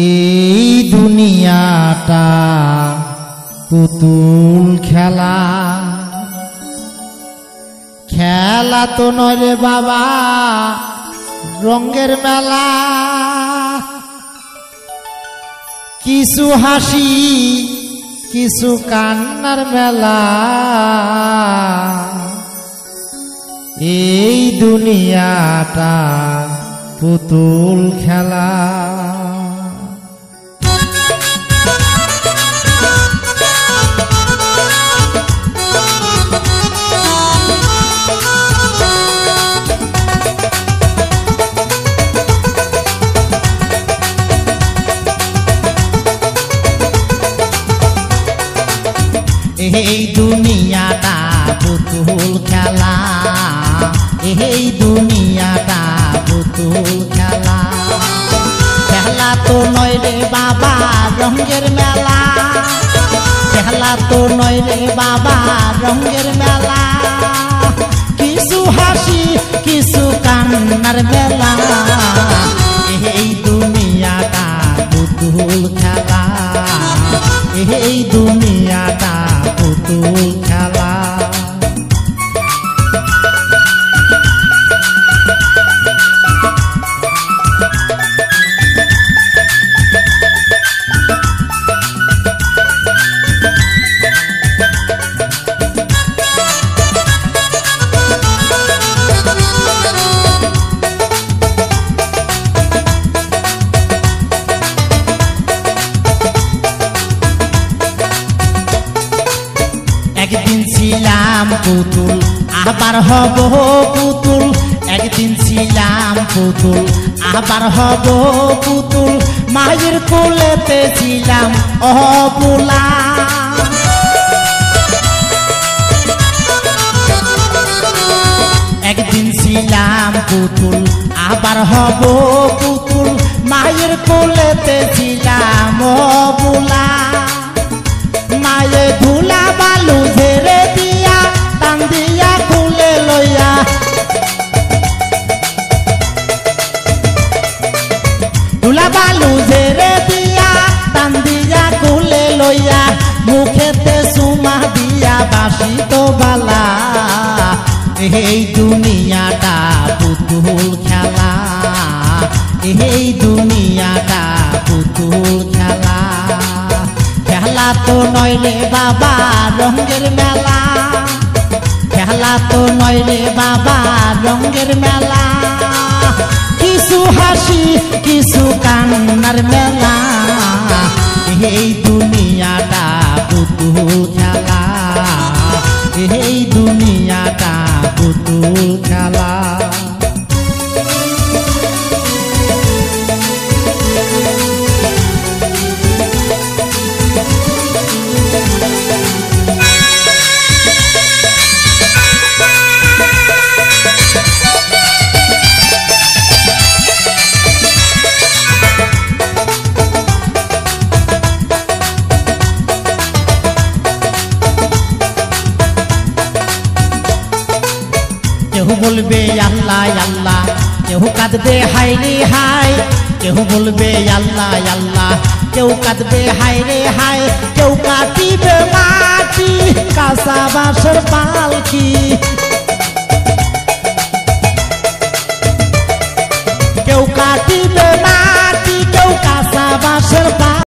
এই দুনিয়াটা পুতুল খেলা, খেলা তো নয় রে বাবা রঙের মেলা। কিছু হাসি কিছু কান্নার মেলা, এই দুনিয়াটা পুতুল খেলা। এই দুনিয়াটা পুতুল খেলা, এই দুনিয়াটা পুতুল খেলা। খেলা তো নয় রে বাবা রঙের মেলা, খেলা তো নয় রে বাবা রঙের মেলা। কিছু হাসি কিছু কান্নার মেলা, এই দুনিয়াটা পুতুল খেলা, এই দুনিয়াটা পুতুল খেলা। একদিন ছিলাম পুতুল আবার হব পুতুল, একদিন ছিলাম পুতুল আবার হব পুতুল। মায়ের কোলেতে ছিলাম অবলা, একদিন ছিলাম পুতুল আবার হব পুতুল। মায়ের কোলেতে ছিলাম অবলা, মায়ে ধুলা বালু ঝেড়ে দিয়া টান দিয়া খুলে লইয়া, ধুলা বালু ঝেড়ে দিয়া টান দিয়া খুলে লইয়া, মুখেতে সুমা দিয়া বাসি তো বালা। এই দুনিয়াটা পুতুল খেলা, এই দুনিয়াটা পুতুল খেলা। খেলা তো নয় রে বাবা রঙের মেলা, খেলা তো নয় রে বাবা রঙের মেলা। কিছু হাসি কিছু কান্নার মেলা, এই দুনিয়াটা পুতুল খেলা, এই দুনিয়াটা পুতুল খেলা। কেউ বলবে আল্লাহ আল্লাহ, কেউ কাঁদবে হায় রে হায়, কেউ বলবে আল্লাহ আল্লাহ, কেউ কাঁদবে হায় রে হায়। কেউ কাটিবে মাটি কাঁচা বাঁশের পালকি, কেউ কাটিবে